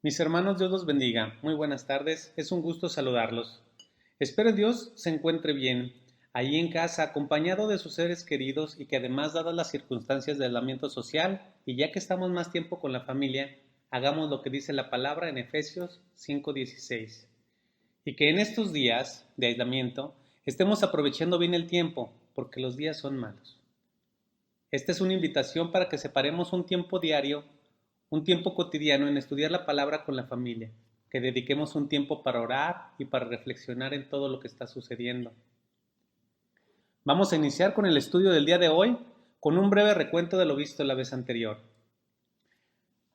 Mis hermanos, Dios los bendiga. Muy buenas tardes. Es un gusto saludarlos. Espero Dios se encuentre bien, allí en casa, acompañado de sus seres queridos y que además, dadas las circunstancias de aislamiento social, y ya que estamos más tiempo con la familia, hagamos lo que dice la palabra en Efesios 5:16. Y que en estos días de aislamiento estemos aprovechando bien el tiempo, porque los días son malos. Esta es una invitación para que separemos un tiempo diario, un tiempo cotidiano en estudiar la palabra con la familia, que dediquemos un tiempo para orar y para reflexionar en todo lo que está sucediendo. Vamos a iniciar con el estudio del día de hoy, con un breve recuento de lo visto la vez anterior.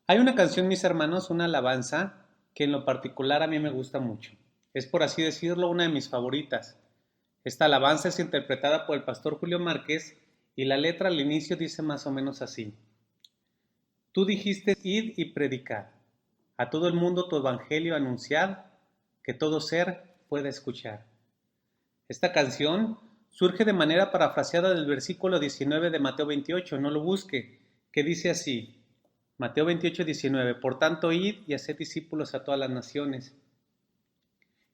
Hay una canción, mis hermanos, una alabanza, que en lo particular a mí me gusta mucho. Es, por así decirlo, una de mis favoritas. Esta alabanza es interpretada por el pastor Julio Márquez y la letra al inicio dice más o menos así. Tú dijiste, id y predicad, a todo el mundo tu evangelio anunciad, que todo ser pueda escuchar. Esta canción surge de manera parafraseada del versículo 19 de Mateo 28, no lo busque, que dice así, Mateo 28, 19, por tanto id y haced discípulos a todas las naciones.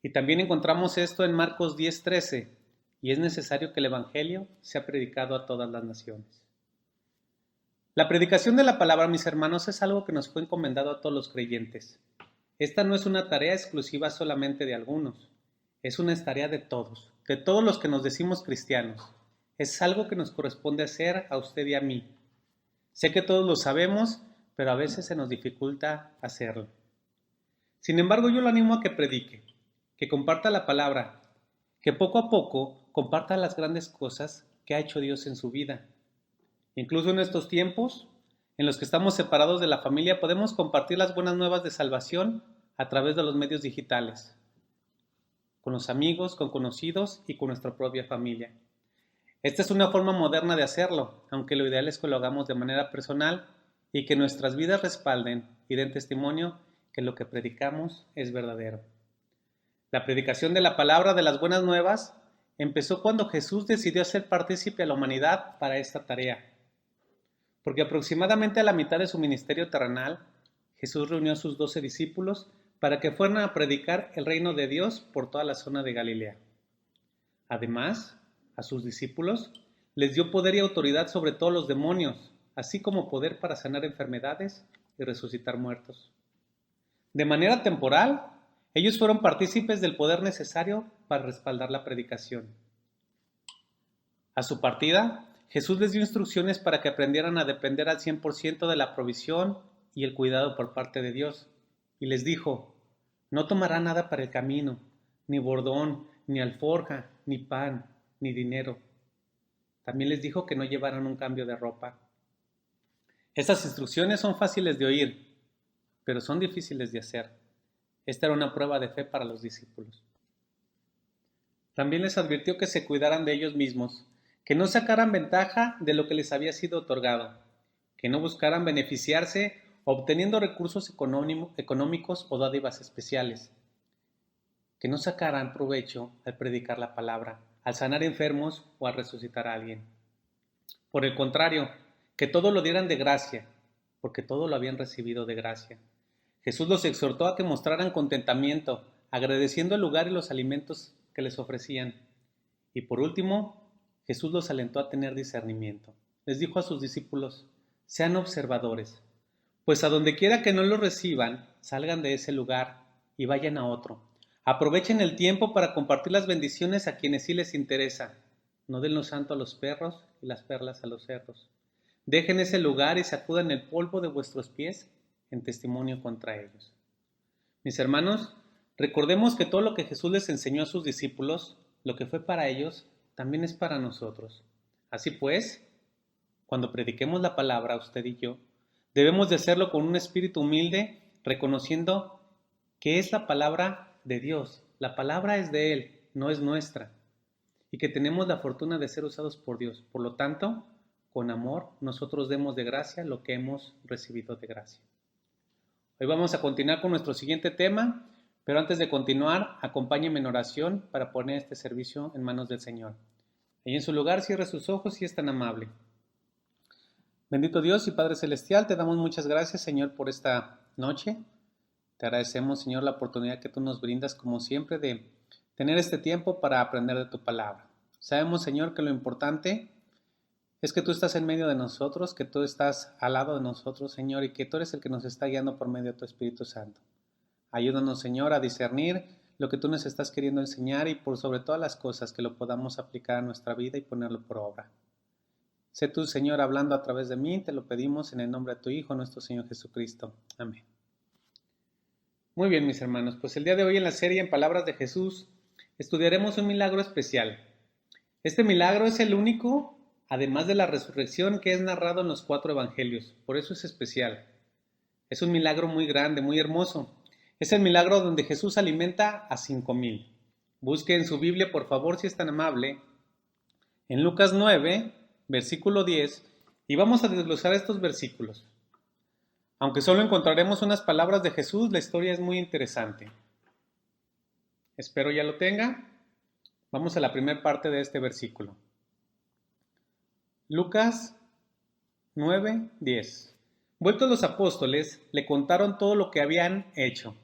Y también encontramos esto en Marcos 10, 13, y es necesario que el evangelio sea predicado a todas las naciones. La predicación de la palabra, mis hermanos, es algo que nos fue encomendado a todos los creyentes. Esta no es una tarea exclusiva solamente de algunos, es una tarea de todos los que nos decimos cristianos. Es algo que nos corresponde hacer a usted y a mí. Sé que todos lo sabemos, pero a veces se nos dificulta hacerlo. Sin embargo, yo lo animo a que predique, que comparta la palabra, que poco a poco comparta las grandes cosas que ha hecho Dios en su vida. Incluso en estos tiempos en los que estamos separados de la familia, podemos compartir las buenas nuevas de salvación a través de los medios digitales, con los amigos, con conocidos y con nuestra propia familia. Esta es una forma moderna de hacerlo, aunque lo ideal es que lo hagamos de manera personal y que nuestras vidas respalden y den testimonio que lo que predicamos es verdadero. La predicación de la palabra de las buenas nuevas empezó cuando Jesús decidió hacer partícipe a la humanidad para esta tarea. Porque aproximadamente a la mitad de su ministerio terrenal, Jesús reunió a sus 12 discípulos para que fueran a predicar el reino de Dios por toda la zona de Galilea. Además, a sus discípulos les dio poder y autoridad sobre todos los demonios, así como poder para sanar enfermedades y resucitar muertos. De manera temporal, ellos fueron partícipes del poder necesario para respaldar la predicación. A su partida, Jesús les dio instrucciones para que aprendieran a depender al 100% de la provisión y el cuidado por parte de Dios. Y les dijo, no tomarán nada para el camino, ni bordón, ni alforja, ni pan, ni dinero. También les dijo que no llevaran un cambio de ropa. Estas instrucciones son fáciles de oír, pero son difíciles de hacer. Esta era una prueba de fe para los discípulos. También les advirtió que se cuidaran de ellos mismos, que no sacaran ventaja de lo que les había sido otorgado, que no buscaran beneficiarse obteniendo recursos económicos o dádivas especiales, que no sacaran provecho al predicar la palabra, al sanar enfermos o al resucitar a alguien. Por el contrario, que todo lo dieran de gracia, porque todo lo habían recibido de gracia. Jesús los exhortó a que mostraran contentamiento, agradeciendo el lugar y los alimentos que les ofrecían. Y por último, Jesús los alentó a tener discernimiento. Les dijo a sus discípulos, sean observadores, pues a donde quiera que no los reciban, salgan de ese lugar y vayan a otro. Aprovechen el tiempo para compartir las bendiciones a quienes sí les interesa. No den lo santo a los perros y las perlas a los cerdos. Dejen ese lugar y sacudan el polvo de vuestros pies en testimonio contra ellos. Mis hermanos, recordemos que todo lo que Jesús les enseñó a sus discípulos, lo que fue para ellos, también es para nosotros. Así pues, cuando prediquemos la palabra, usted y yo, debemos de hacerlo con un espíritu humilde, reconociendo que es la palabra de Dios. La palabra es de Él, no es nuestra. Y que tenemos la fortuna de ser usados por Dios. Por lo tanto, con amor, nosotros demos de gracia lo que hemos recibido de gracia. Hoy vamos a continuar con nuestro siguiente tema, pero antes de continuar, acompáñenme en oración para poner este servicio en manos del Señor. Ahí en su lugar, cierre sus ojos si es tan amable. Bendito Dios y Padre Celestial, te damos muchas gracias, Señor, por esta noche. Te agradecemos, Señor, la oportunidad que tú nos brindas, como siempre, de tener este tiempo para aprender de tu palabra. Sabemos, Señor, que lo importante es que tú estás en medio de nosotros, que tú estás al lado de nosotros, Señor, y que tú eres el que nos está guiando por medio de tu Espíritu Santo. Ayúdanos, Señor, a discernir lo que tú nos estás queriendo enseñar y por sobre todas las cosas que lo podamos aplicar a nuestra vida y ponerlo por obra. Sé tú, Señor, hablando a través de mí, te lo pedimos en el nombre de tu Hijo, nuestro Señor Jesucristo. Amén. Muy bien, mis hermanos, pues el día de hoy en la serie En Palabras de Jesús estudiaremos un milagro especial. Este milagro es el único, además de la resurrección, que es narrado en los 4 evangelios. Por eso es especial. Es un milagro muy grande, muy hermoso. Es el milagro donde Jesús alimenta a 5,000. Busque en su Biblia, por favor, si es tan amable, en Lucas 9, versículo 10, y vamos a desglosar estos versículos. Aunque solo encontraremos unas palabras de Jesús, la historia es muy interesante. Espero ya lo tenga. Vamos a la primera parte de este versículo. Lucas 9, 10. Vueltos los apóstoles, le contaron todo lo que habían hecho.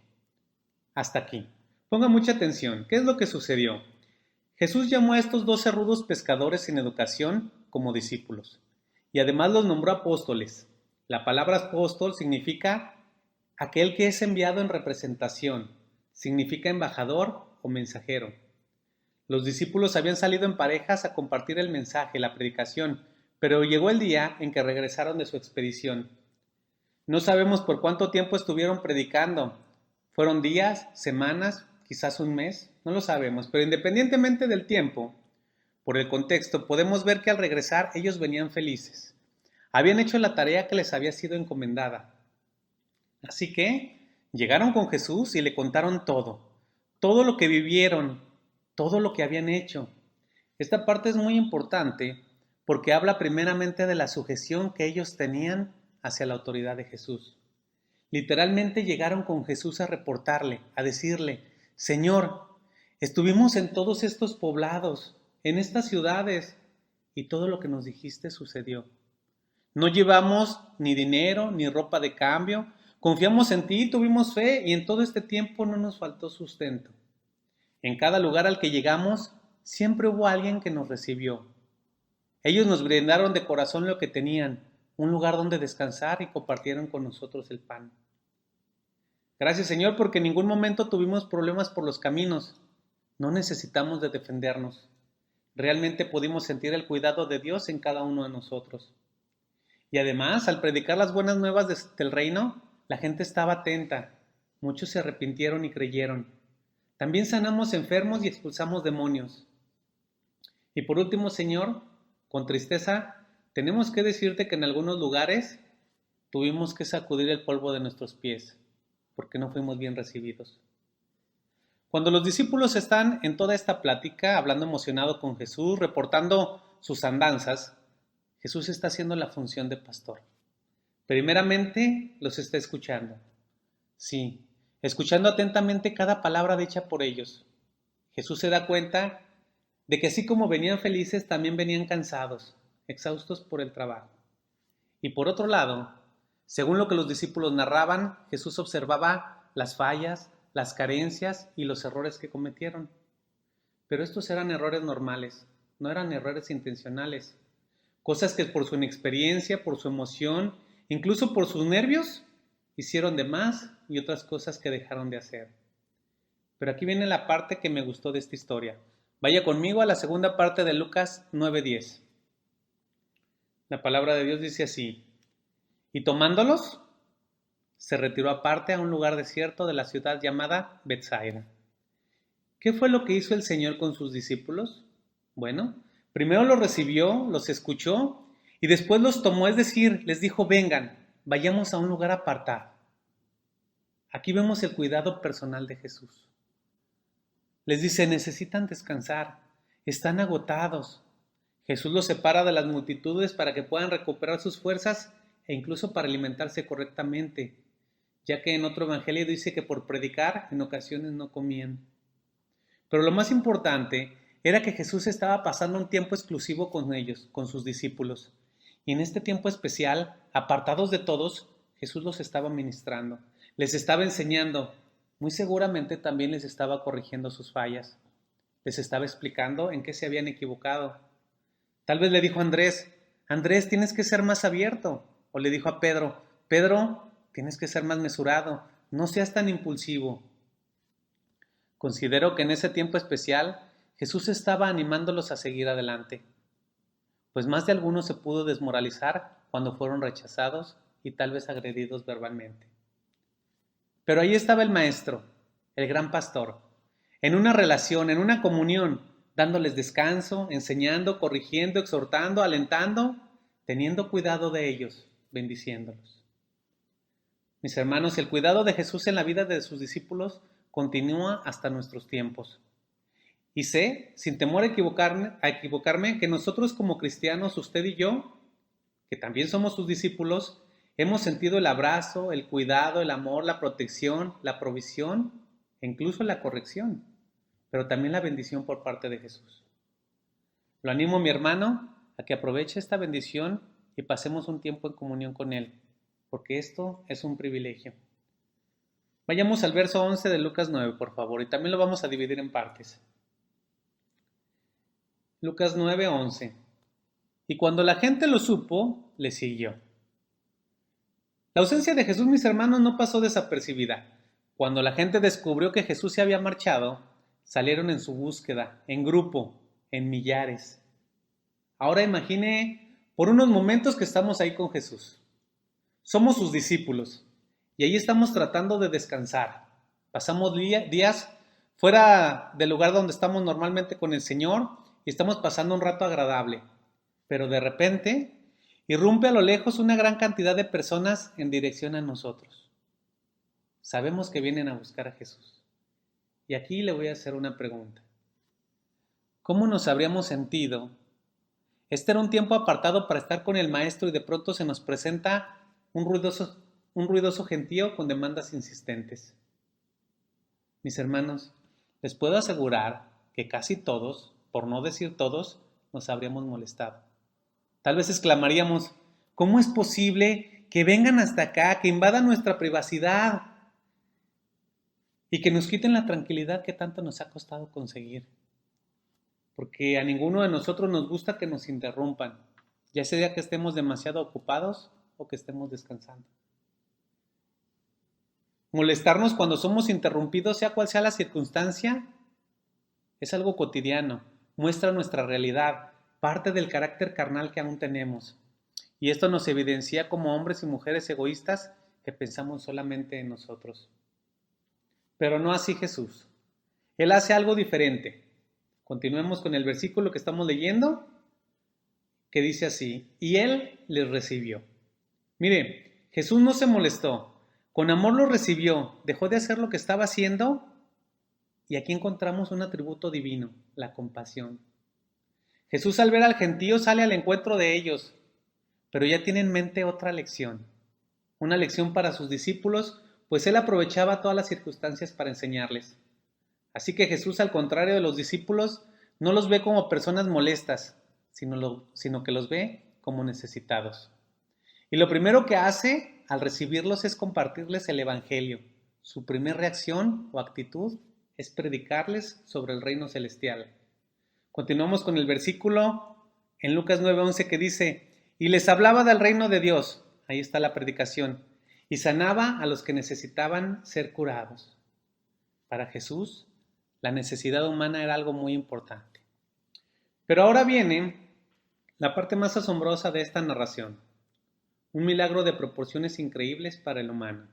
Hasta aquí. Ponga mucha atención. ¿Qué es lo que sucedió? Jesús llamó a estos 12 rudos pescadores sin educación como discípulos, y además los nombró apóstoles. La palabra apóstol significa aquel que es enviado en representación, significa embajador o mensajero. Los discípulos habían salido en parejas a compartir el mensaje, la predicación, pero llegó el día en que regresaron de su expedición. No sabemos por cuánto tiempo estuvieron predicando. ¿Fueron días, semanas, quizás un mes? No lo sabemos, pero independientemente del tiempo, por el contexto, podemos ver que al regresar ellos venían felices. Habían hecho la tarea que les había sido encomendada. Así que llegaron con Jesús y le contaron todo lo que vivieron, todo lo que habían hecho. Esta parte es muy importante porque habla primeramente de la sujeción que ellos tenían hacia la autoridad de Jesús. Literalmente llegaron con Jesús a reportarle, a decirle: Señor, estuvimos en todos estos poblados, en estas ciudades, y todo lo que nos dijiste sucedió. No llevamos ni dinero, ni ropa de cambio. Confiamos en ti, tuvimos fe y en todo este tiempo no nos faltó sustento. En cada lugar al que llegamos, siempre hubo alguien que nos recibió. Ellos nos brindaron de corazón lo que tenían, un lugar donde descansar, y compartieron con nosotros el pan. Gracias, Señor, porque en ningún momento tuvimos problemas por los caminos. No necesitamos de defendernos. Realmente pudimos sentir el cuidado de Dios en cada uno de nosotros. Y además, al predicar las buenas nuevas del reino, la gente estaba atenta. Muchos se arrepintieron y creyeron. También sanamos enfermos y expulsamos demonios. Y por último, Señor, con tristeza, tenemos que decirte que en algunos lugares tuvimos que sacudir el polvo de nuestros pies, porque no fuimos bien recibidos. Cuando los discípulos están en toda esta plática, hablando emocionado con Jesús, reportando sus andanzas, Jesús está haciendo la función de pastor. Primeramente, los está escuchando. Sí, escuchando atentamente cada palabra dicha por ellos. Jesús se da cuenta de que así como venían felices, también venían cansados, exhaustos por el trabajo. Y por otro lado, según lo que los discípulos narraban, Jesús observaba las fallas, las carencias y los errores que cometieron. Pero estos eran errores normales, no eran errores intencionales. Cosas que por su inexperiencia, por su emoción, incluso por sus nervios, hicieron de más, y otras cosas que dejaron de hacer. Pero aquí viene la parte que me gustó de esta historia. Vaya conmigo a la segunda parte de Lucas 9:10. La palabra de Dios dice así: y tomándolos, se retiró aparte a un lugar desierto de la ciudad llamada Betsaida. ¿Qué fue lo que hizo el Señor con sus discípulos? Bueno, primero los recibió, los escuchó y después los tomó, es decir, les dijo: vengan, vayamos a un lugar apartado. Aquí vemos el cuidado personal de Jesús. Les dice: necesitan descansar, están agotados. Jesús los separa de las multitudes para que puedan recuperar sus fuerzas e incluso para alimentarse correctamente, ya que en otro evangelio dice que por predicar en ocasiones no comían. Pero lo más importante era que Jesús estaba pasando un tiempo exclusivo con ellos, con sus discípulos. Y en este tiempo especial, apartados de todos, Jesús los estaba ministrando. Les estaba enseñando, muy seguramente también les estaba corrigiendo sus fallas, les estaba explicando en qué se habían equivocado. Tal vez le dijo a Andrés, Andrés, tienes que ser más abierto. O le dijo a Pedro, Pedro, tienes que ser más mesurado, no seas tan impulsivo. Considero que en ese tiempo especial Jesús estaba animándolos a seguir adelante, pues más de alguno se pudo desmoralizar cuando fueron rechazados y tal vez agredidos verbalmente. Pero ahí estaba el maestro, el gran pastor, en una relación, en una comunión, dándoles descanso, enseñando, corrigiendo, exhortando, alentando, teniendo cuidado de ellos, bendiciéndolos. Mis hermanos, el cuidado de Jesús en la vida de sus discípulos continúa hasta nuestros tiempos. Y sé, sin temor a equivocarme, que nosotros como cristianos, usted y yo, que también somos sus discípulos, hemos sentido el abrazo, el cuidado, el amor, la protección, la provisión e incluso la corrección, pero también la bendición por parte de Jesús. Lo animo, mi hermano, a que aproveche esta bendición y pasemos un tiempo en comunión con Él, porque esto es un privilegio. Vayamos al verso 11 de Lucas 9, por favor, y también lo vamos a dividir en partes. Lucas 9, 11. Y cuando la gente lo supo, le siguió. La ausencia de Jesús, mis hermanos, no pasó desapercibida. Cuando la gente descubrió que Jesús se había marchado, salieron en su búsqueda, en grupo, en millares. Ahora imagine por unos momentos que estamos ahí con Jesús. Somos sus discípulos y ahí estamos tratando de descansar. Pasamos días fuera del lugar donde estamos normalmente con el Señor y estamos pasando un rato agradable. Pero de repente irrumpe a lo lejos una gran cantidad de personas en dirección a nosotros. Sabemos que vienen a buscar a Jesús. Y aquí le voy a hacer una pregunta. ¿Cómo nos habríamos sentido? Este era un tiempo apartado para estar con el Maestro y de pronto se nos presenta un ruidoso gentío con demandas insistentes. Mis hermanos, les puedo asegurar que casi todos, por no decir todos, nos habríamos molestado. Tal vez exclamaríamos, ¿cómo es posible que vengan hasta acá, que invadan nuestra privacidad y que nos quiten la tranquilidad que tanto nos ha costado conseguir? Porque a ninguno de nosotros nos gusta que nos interrumpan, ya sea que estemos demasiado ocupados o que estemos descansando. Molestarnos cuando somos interrumpidos, sea cual sea la circunstancia, es algo cotidiano, muestra nuestra realidad, parte del carácter carnal que aún tenemos. Y esto nos evidencia como hombres y mujeres egoístas que pensamos solamente en nosotros. Pero no así Jesús. Él hace algo diferente. Continuemos con el versículo que estamos leyendo, que dice así, y Él les recibió. Mire, Jesús no se molestó, con amor lo recibió, dejó de hacer lo que estaba haciendo, y aquí encontramos un atributo divino, la compasión. Jesús al ver al gentío sale al encuentro de ellos, pero ya tiene en mente otra lección, una lección para sus discípulos, pues Él aprovechaba todas las circunstancias para enseñarles. Así que Jesús, al contrario de los discípulos, no los ve como personas molestas, sino que los ve como necesitados. Y lo primero que hace al recibirlos es compartirles el Evangelio. Su primera reacción o actitud es predicarles sobre el reino celestial. Continuamos con el versículo en Lucas 9:11 que dice, y les hablaba del reino de Dios, ahí está la predicación, y sanaba a los que necesitaban ser curados. Para Jesús, la necesidad humana era algo muy importante. Pero ahora viene la parte más asombrosa de esta narración, un milagro de proporciones increíbles para el humano.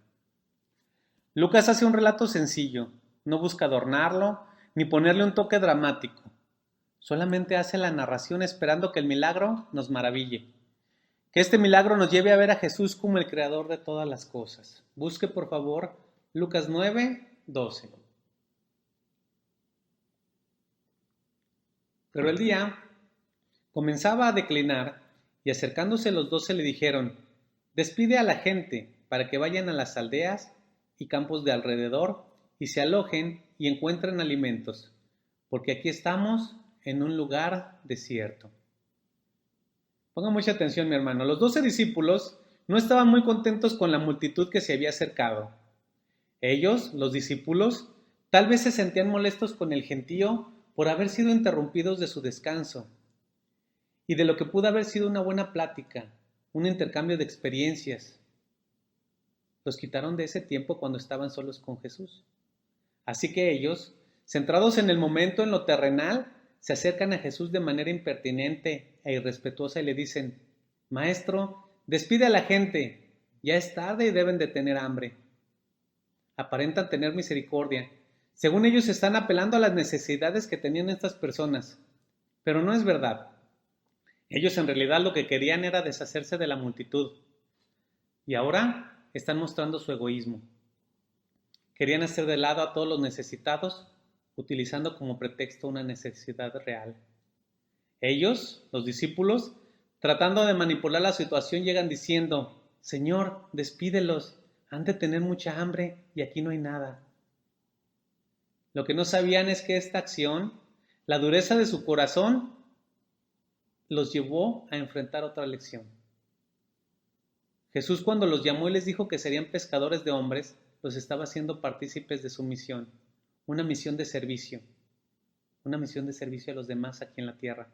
Lucas hace un relato sencillo, no busca adornarlo ni ponerle un toque dramático, solamente hace la narración esperando que el milagro nos maraville, que este milagro nos lleve a ver a Jesús como el creador de todas las cosas. Busque por favor Lucas 9:12. Pero el día comenzaba a declinar y acercándose los 12 le dijeron, despide a la gente para que vayan a las aldeas y campos de alrededor y se alojen y encuentren alimentos, porque aquí estamos en un lugar desierto. Ponga mucha atención, mi hermano. Los 12 discípulos no estaban muy contentos con la multitud que se había acercado. Ellos, los discípulos, tal vez se sentían molestos con el gentío por haber sido interrumpidos de su descanso y de lo que pudo haber sido una buena plática, un intercambio de experiencias. Los quitaron de ese tiempo cuando estaban solos con Jesús. Así que ellos, centrados en el momento, en lo terrenal, se acercan a Jesús de manera impertinente e irrespetuosa y le dicen: Maestro, despide a la gente, ya es tarde y deben de tener hambre. Aparentan tener misericordia. Según ellos están apelando a las necesidades que tenían estas personas, pero no es verdad. Ellos en realidad lo que querían era deshacerse de la multitud y ahora están mostrando su egoísmo. Querían hacer de lado a todos los necesitados, utilizando como pretexto una necesidad real. Ellos, los discípulos, tratando de manipular la situación, llegan diciendo: Señor, despídelos, han de tener mucha hambre y aquí no hay nada. Lo que no sabían es que esta acción, la dureza de su corazón, los llevó a enfrentar otra lección. Jesús, cuando los llamó y les dijo que serían pescadores de hombres, los estaba haciendo partícipes de su misión, una misión de servicio a los demás aquí en la tierra.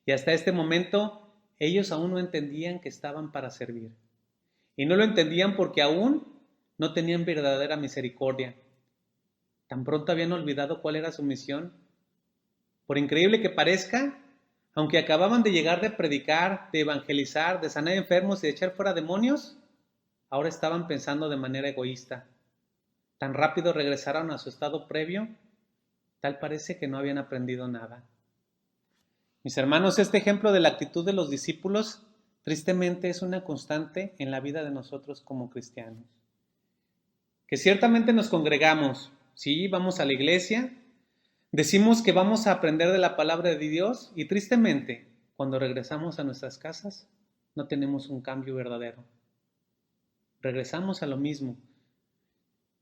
Y hasta este momento, ellos aún no entendían que estaban para servir. Y no lo entendían porque aún no tenían verdadera misericordia. Tan pronto habían olvidado cuál era su misión. Por increíble que parezca, aunque acababan de llegar de predicar, de evangelizar, de sanar enfermos y de echar fuera demonios, ahora estaban pensando de manera egoísta. Tan rápido regresaron a su estado previo, tal parece que no habían aprendido nada. Mis hermanos, este ejemplo de la actitud de los discípulos, tristemente es una constante en la vida de nosotros como cristianos. Que ciertamente nos congregamos, sí, vamos a la iglesia, decimos que vamos a aprender de la palabra de Dios y tristemente, cuando regresamos a nuestras casas, no tenemos un cambio verdadero. Regresamos a lo mismo.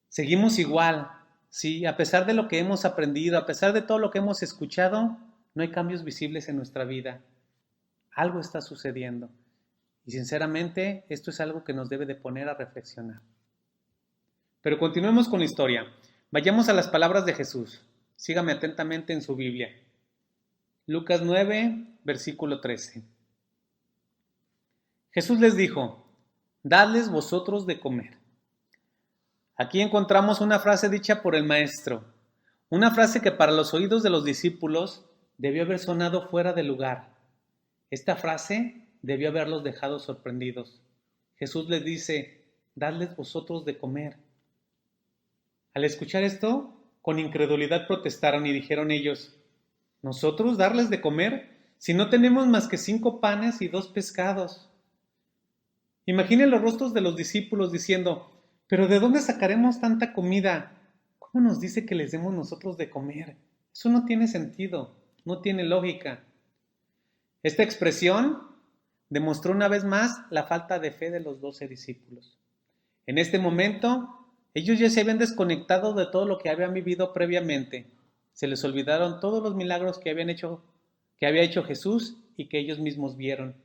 Seguimos igual, sí, a pesar de lo que hemos aprendido, a pesar de todo lo que hemos escuchado, no hay cambios visibles en nuestra vida. Algo está sucediendo. Y sinceramente, esto es algo que nos debe de poner a reflexionar. Pero continuemos con la historia. Vayamos a las palabras de Jesús. Sígame atentamente en su Biblia. Lucas 9, versículo 13. Jesús les dijo: Dadles vosotros de comer. Aquí encontramos una frase dicha por el Maestro. Una frase que para los oídos de los discípulos debió haber sonado fuera de lugar. Esta frase debió haberlos dejado sorprendidos. Jesús les dice: Dadles vosotros de comer. Al escuchar esto, con incredulidad protestaron y dijeron ellos: ¿Nosotros darles de comer si no tenemos más que 5 panes y 2 pescados? Imaginen los rostros de los discípulos diciendo: ¿pero de dónde sacaremos tanta comida? ¿Cómo nos dice que les demos nosotros de comer? Eso no tiene sentido, no tiene lógica. Esta expresión demostró una vez más la falta de fe de los 12 discípulos. En este momento, ellos ya se habían desconectado de todo lo que habían vivido previamente. Se les olvidaron todos los milagros que había hecho Jesús y que ellos mismos vieron.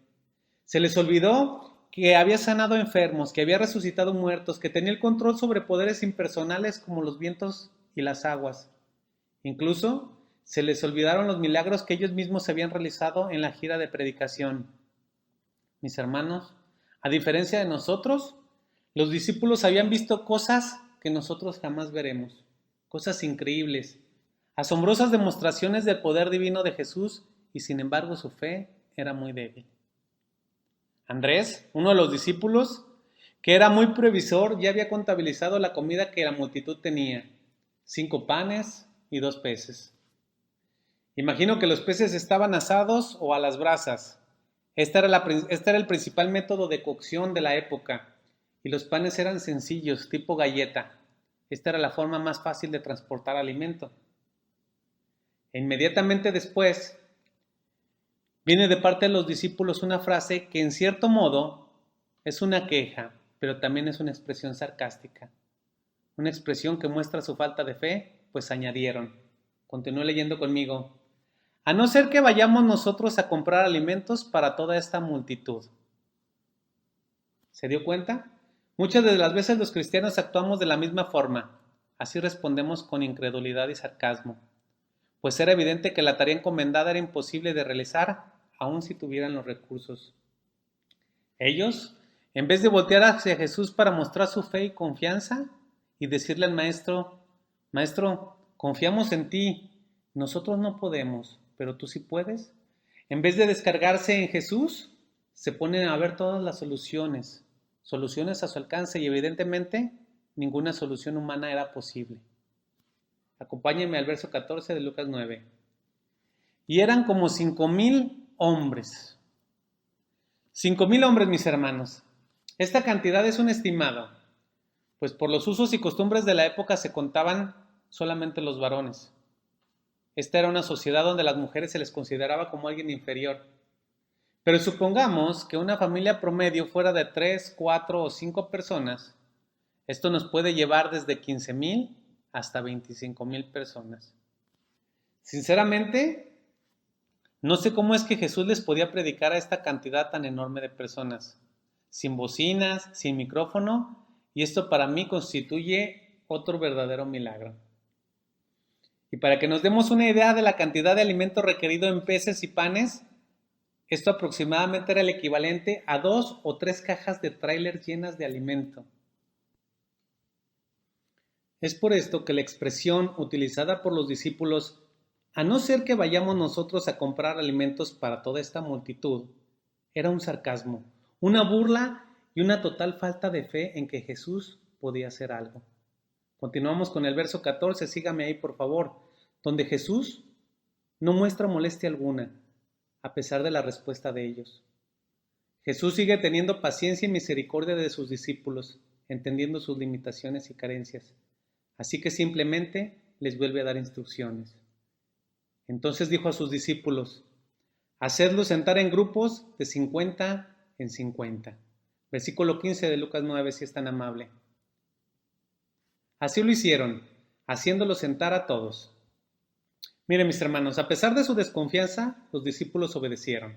Se les olvidó que había sanado enfermos, que había resucitado muertos, que tenía el control sobre poderes impersonales como los vientos y las aguas. Incluso se les olvidaron los milagros que ellos mismos habían realizado en la gira de predicación. Mis hermanos, a diferencia de nosotros, los discípulos habían visto cosas que nosotros jamás veremos, cosas increíbles, asombrosas demostraciones del poder divino de Jesús, y sin embargo su fe era muy débil. Andrés, uno de los discípulos, que era muy previsor, ya había contabilizado la comida que la multitud tenía: 5 panes y 2 peces. Imagino que los peces estaban asados o a las brasas. Este era el principal método de cocción de la época, y los panes eran sencillos, tipo galleta. Esta era la forma más fácil de transportar alimento. E inmediatamente después, viene de parte de los discípulos una frase que en cierto modo es una queja, pero también es una expresión sarcástica. Una expresión que muestra su falta de fe, pues añadieron. Continúe leyendo conmigo. A no ser que vayamos nosotros a comprar alimentos para toda esta multitud. ¿Se dio cuenta? Muchas de las veces los cristianos actuamos de la misma forma. Así respondemos con incredulidad y sarcasmo, pues era evidente que la tarea encomendada era imposible de realizar, aun si tuvieran los recursos. Ellos, en vez de voltear hacia Jesús para mostrar su fe y confianza y decirle al maestro, Maestro, confiamos en ti, nosotros no podemos, pero tú sí puedes. En vez de descargarse en Jesús, se ponen a ver todas las soluciones a su alcance y evidentemente ninguna solución humana era posible. Acompáñenme al verso 14 de Lucas 9. Y eran como 5,000 hombres. 5,000 hombres, mis hermanos. Esta cantidad es un estimado, pues por los usos y costumbres de la época se contaban solamente los varones. Esta era una sociedad donde a las mujeres se les consideraba como alguien inferior. Pero supongamos que una familia promedio fuera de 3, 4 o 5 personas. Esto nos puede llevar desde 15,000 hasta 25,000 personas. Sinceramente, no sé cómo es que Jesús les podía predicar a esta cantidad tan enorme de personas, sin bocinas, sin micrófono, y esto para mí constituye otro verdadero milagro. Y para que nos demos una idea de la cantidad de alimento requerido en peces y panes, esto aproximadamente era el equivalente a 2 o 3 cajas de tráiler llenas de alimento. Es por esto que la expresión utilizada por los discípulos, a no ser que vayamos nosotros a comprar alimentos para toda esta multitud, era un sarcasmo, una burla y una total falta de fe en que Jesús podía hacer algo. Continuamos con el verso 14, sígame ahí por favor, donde Jesús no muestra molestia alguna, a pesar de la respuesta de ellos. Jesús sigue teniendo paciencia y misericordia de sus discípulos, entendiendo sus limitaciones y carencias. Así que simplemente les vuelve a dar instrucciones. Entonces dijo a sus discípulos, hacedlos sentar en grupos de 50 en 50. Versículo 15 de Lucas 9, si es tan amable. Así lo hicieron, haciéndolos sentar a todos. Miren, mis hermanos, a pesar de su desconfianza, los discípulos obedecieron.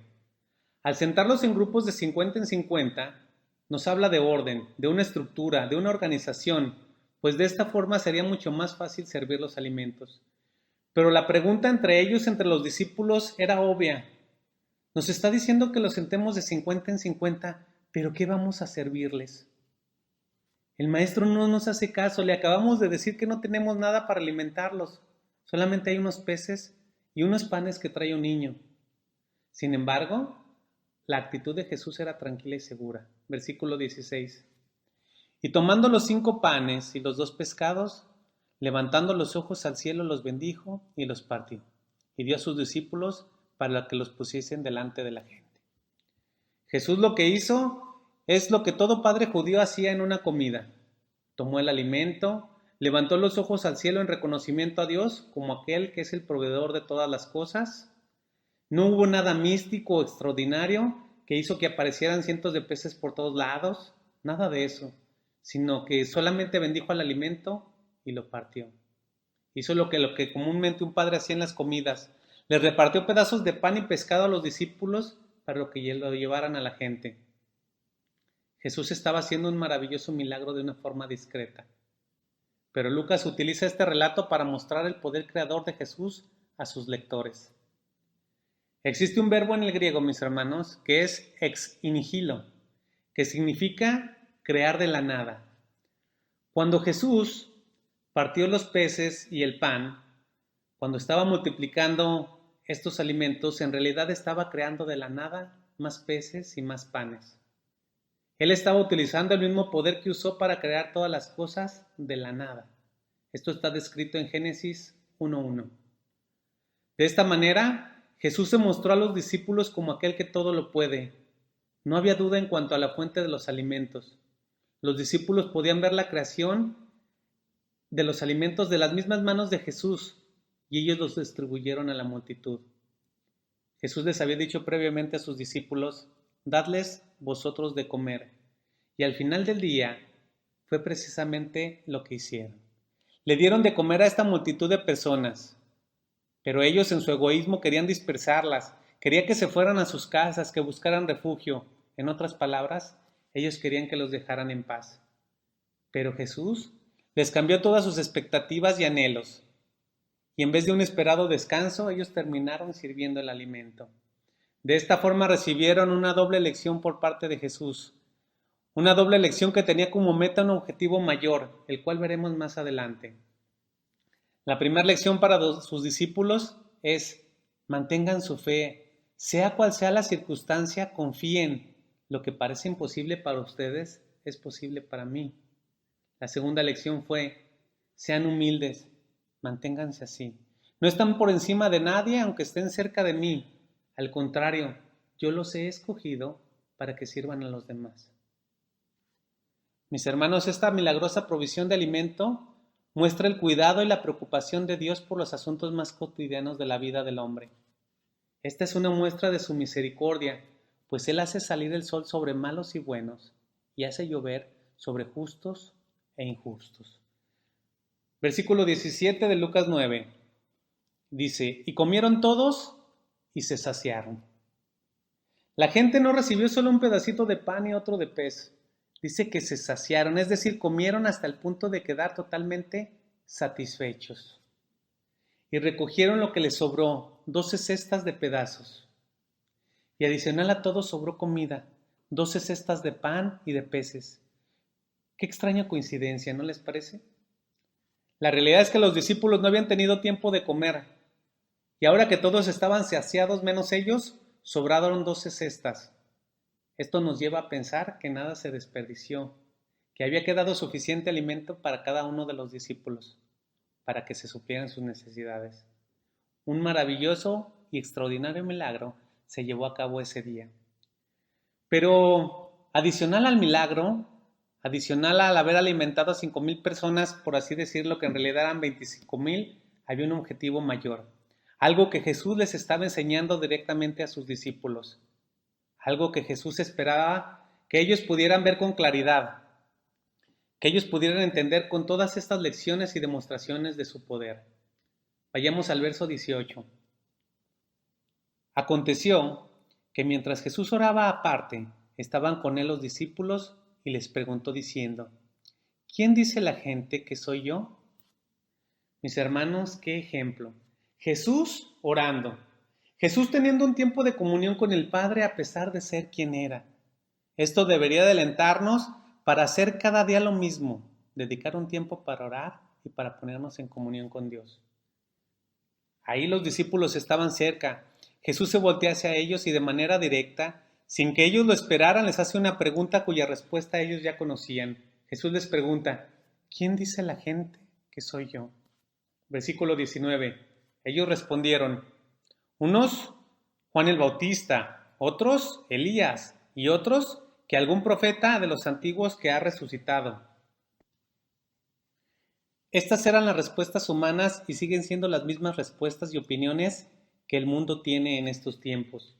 Al sentarlos en grupos de 50 en 50, nos habla de orden, de una estructura, de una organización, pues de esta forma sería mucho más fácil servir los alimentos. Pero la pregunta entre ellos, entre los discípulos, era obvia. Nos está diciendo que los sentemos de 50 en 50, pero ¿qué vamos a servirles? El maestro no nos hace caso, le acabamos de decir que no tenemos nada para alimentarlos. Solamente hay unos peces y unos panes que trae un niño. Sin embargo, la actitud de Jesús era tranquila y segura. Versículo 16. Y tomando los 5 panes y los 2 pescados, levantando los ojos al cielo, los bendijo y los partió. Y dio a sus discípulos para que los pusiesen delante de la gente. Jesús lo que hizo es lo que todo padre judío hacía en una comida. Tomó el alimento, levantó los ojos al cielo en reconocimiento a Dios como aquel que es el proveedor de todas las cosas. No hubo nada místico o extraordinario que hizo que aparecieran cientos de peces por todos lados, nada de eso, sino que solamente bendijo el alimento y lo partió. Hizo lo que comúnmente un padre hacía en las comidas, les repartió pedazos de pan y pescado a los discípulos para que lo llevaran a la gente. Jesús estaba haciendo un maravilloso milagro de una forma discreta. Pero Lucas utiliza este relato para mostrar el poder creador de Jesús a sus lectores. Existe un verbo en el griego, mis hermanos, que es ex nihilo, que significa crear de la nada. Cuando Jesús partió los peces y el pan, cuando estaba multiplicando estos alimentos, en realidad estaba creando de la nada más peces y más panes. Él estaba utilizando el mismo poder que usó para crear todas las cosas de la nada. Esto está descrito en Génesis 1:1. De esta manera, Jesús se mostró a los discípulos como aquel que todo lo puede. No había duda en cuanto a la fuente de los alimentos. Los discípulos podían ver la creación de los alimentos de las mismas manos de Jesús y ellos los distribuyeron a la multitud. Jesús les había dicho previamente a sus discípulos, dadles vosotros de comer. Y al final del día fue precisamente lo que hicieron. Le dieron de comer a esta multitud de personas, pero ellos en su egoísmo querían dispersarlas, querían que se fueran a sus casas, que buscaran refugio. En otras palabras, ellos querían que los dejaran en paz. Pero Jesús Les cambió todas sus expectativas y anhelos. Y en vez de un esperado descanso, ellos terminaron sirviendo el alimento. De esta forma recibieron una doble lección por parte de Jesús. Una doble lección que tenía como meta un objetivo mayor, el cual veremos más adelante. La primera lección para sus discípulos es: mantengan su fe, sea cual sea la circunstancia, confíen. Lo que parece imposible para ustedes es posible para mí. La segunda lección fue: sean humildes, manténganse así. No están por encima de nadie aunque estén cerca de mí. Al contrario, yo los he escogido para que sirvan a los demás. Mis hermanos, esta milagrosa provisión de alimento muestra el cuidado y la preocupación de Dios por los asuntos más cotidianos de la vida del hombre. Esta es una muestra de su misericordia, pues Él hace salir el sol sobre malos y buenos y hace llover sobre justos e injustos. Versículo 17 de Lucas 9 dice: y comieron todos y se saciaron. La gente no recibió solo un pedacito de pan y otro de pez. Dice que se saciaron, es decir, comieron hasta el punto de quedar totalmente satisfechos. Y recogieron lo que les sobró, 12 cestas de pedazos. Y adicional a todo sobró comida, 12 cestas de pan y de peces. Qué extraña coincidencia, ¿no les parece? La realidad es que los discípulos no habían tenido tiempo de comer. Y ahora que todos estaban saciados menos ellos, sobraron 12 cestas. Esto nos lleva a pensar que nada se desperdició, que había quedado suficiente alimento para cada uno de los discípulos, para que se suplieran sus necesidades. Un maravilloso y extraordinario milagro se llevó a cabo ese día. Pero adicional al milagro, adicional al haber alimentado a 5,000 personas, por así decirlo, que en realidad eran 25,000, había un objetivo mayor. Algo que Jesús les estaba enseñando directamente a sus discípulos. Algo que Jesús esperaba que ellos pudieran ver con claridad, que ellos pudieran entender con todas estas lecciones y demostraciones de su poder. Vayamos al verso 18. Aconteció que mientras Jesús oraba aparte, estaban con él los discípulos y les preguntó diciendo: ¿quién dice la gente que soy yo? Mis hermanos, qué ejemplo. Jesús orando. Jesús teniendo un tiempo de comunión con el Padre a pesar de ser quien era. Esto debería de alentarnos para hacer cada día lo mismo, dedicar un tiempo para orar y para ponernos en comunión con Dios. Ahí los discípulos estaban cerca. Jesús se voltea hacia ellos y de manera directa, sin que ellos lo esperaran, les hace una pregunta cuya respuesta ellos ya conocían. Jesús les pregunta: ¿quién dice la gente que soy yo? Versículo 19. Ellos respondieron: unos, Juan el Bautista; otros, Elías; y otros, que algún profeta de los antiguos que ha resucitado. Estas eran las respuestas humanas y siguen siendo las mismas respuestas y opiniones que el mundo tiene en estos tiempos.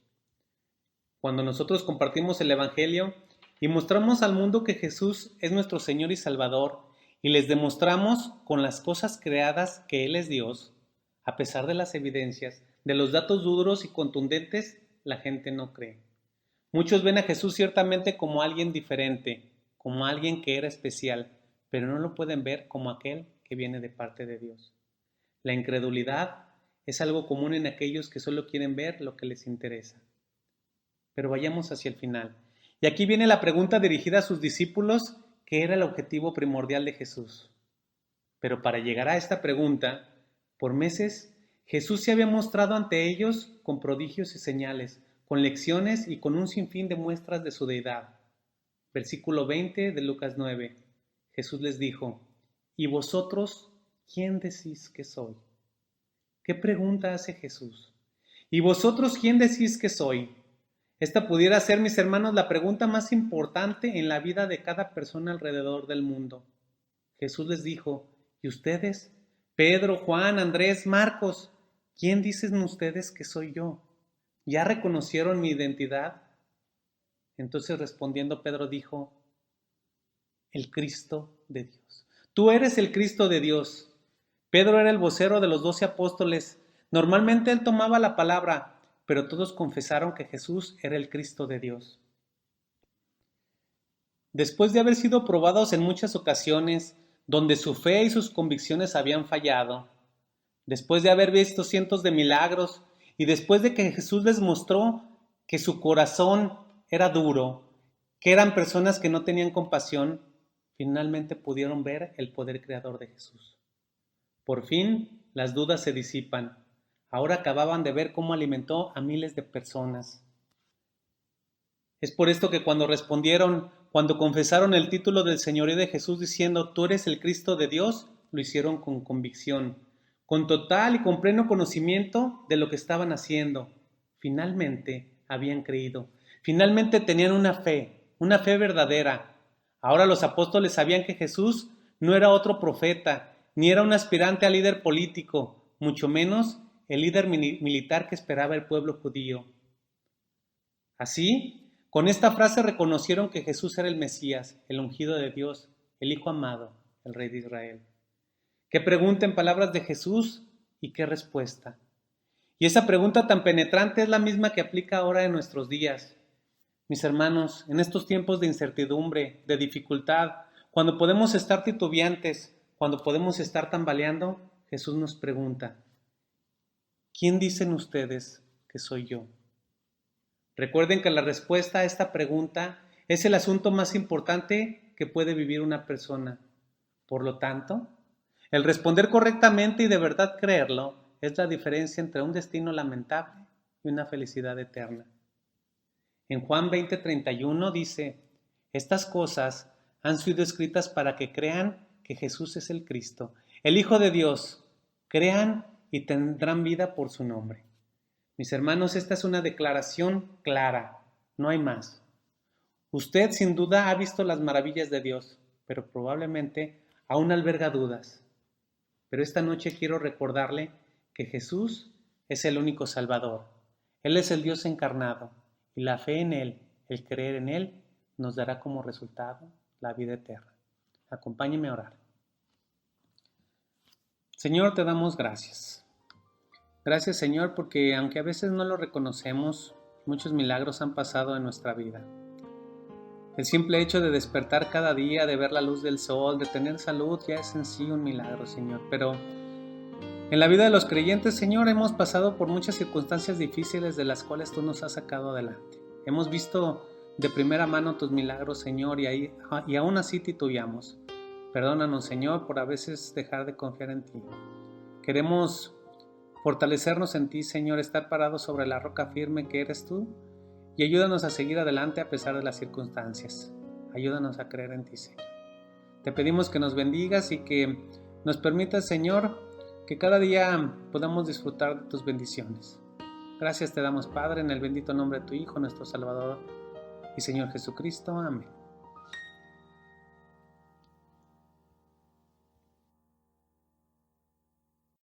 Cuando nosotros compartimos el Evangelio y mostramos al mundo que Jesús es nuestro Señor y Salvador, y les demostramos con las cosas creadas que Él es Dios, a pesar de las evidencias, de los datos duros y contundentes, la gente no cree. Muchos ven a Jesús ciertamente como alguien diferente, como alguien que era especial, pero no lo pueden ver como aquel que viene de parte de Dios. La incredulidad es algo común en aquellos que solo quieren ver lo que les interesa. Pero vayamos hacia el final. Y aquí viene la pregunta dirigida a sus discípulos, que era el objetivo primordial de Jesús. Pero para llegar a esta pregunta, por meses, Jesús se había mostrado ante ellos con prodigios y señales, con lecciones y con un sinfín de muestras de su deidad. Versículo 20 de Lucas 9. Jesús les dijo: ¿y vosotros quién decís que soy? ¿Qué pregunta hace Jesús? ¿Y vosotros quién decís que soy? Esta pudiera ser, mis hermanos, la pregunta más importante en la vida de cada persona alrededor del mundo. Jesús les dijo: ¿y ustedes? Pedro, Juan, Andrés, Marcos, ¿quién dicen ustedes que soy yo? ¿Ya reconocieron mi identidad? Entonces respondiendo Pedro dijo: el Cristo de Dios. Tú eres el Cristo de Dios. Pedro era el vocero de los 12 apóstoles. Normalmente él tomaba la palabra, pero todos confesaron que Jesús era el Cristo de Dios. Después de haber sido probados en muchas ocasiones, donde su fe y sus convicciones habían fallado, después de haber visto cientos de milagros y después de que Jesús les mostró que su corazón era duro, que eran personas que no tenían compasión, finalmente pudieron ver el poder creador de Jesús. Por fin, las dudas se disipan. Ahora acababan de ver cómo alimentó a miles de personas. Es por esto que cuando confesaron el título del Señorío de Jesús diciendo, tú eres el Cristo de Dios, lo hicieron con convicción, con total y con pleno conocimiento de lo que estaban haciendo. Finalmente habían creído. Finalmente tenían una fe verdadera. Ahora los apóstoles sabían que Jesús no era otro profeta, ni era un aspirante a líder político, mucho menos el líder militar que esperaba el pueblo judío. Así, con esta frase reconocieron que Jesús era el Mesías, el ungido de Dios, el Hijo amado, el Rey de Israel. ¿Qué pregunta en palabras de Jesús y qué respuesta? Y esa pregunta tan penetrante es la misma que aplica ahora en nuestros días. Mis hermanos, en estos tiempos de incertidumbre, de dificultad, cuando podemos estar titubeantes, cuando podemos estar tambaleando, Jesús nos pregunta, ¿quién dicen ustedes que soy yo? Recuerden que la respuesta a esta pregunta es el asunto más importante que puede vivir una persona. Por lo tanto, el responder correctamente y de verdad creerlo es la diferencia entre un destino lamentable y una felicidad eterna. En Juan 20:31 dice, estas cosas han sido escritas para que crean que Jesús es el Cristo, el Hijo de Dios. Crean y tendrán vida por su nombre. Mis hermanos, esta es una declaración clara, no hay más. Usted sin duda ha visto las maravillas de Dios, pero probablemente aún alberga dudas. Pero esta noche quiero recordarle que Jesús es el único Salvador. Él es el Dios encarnado y la fe en Él, el creer en Él, nos dará como resultado la vida eterna. Acompáñeme a orar. Señor, te damos gracias. Gracias, Señor, porque aunque a veces no lo reconocemos, muchos milagros han pasado en nuestra vida. El simple hecho de despertar cada día, de ver la luz del sol, de tener salud, ya es en sí un milagro, Señor. Pero en la vida de los creyentes, Señor, hemos pasado por muchas circunstancias difíciles de las cuales tú nos has sacado adelante. Hemos visto de primera mano tus milagros, Señor, y aún así titubeamos. Perdónanos, Señor, por a veces dejar de confiar en ti. Queremos fortalecernos en ti, Señor, estar parados sobre la roca firme que eres tú, y ayúdanos a seguir adelante a pesar de las circunstancias. Ayúdanos a creer en ti, Señor. Te pedimos que nos bendigas y que nos permitas, Señor, que cada día podamos disfrutar de tus bendiciones. Gracias te damos, Padre, en el bendito nombre de tu Hijo, nuestro Salvador y Señor Jesucristo. Amén.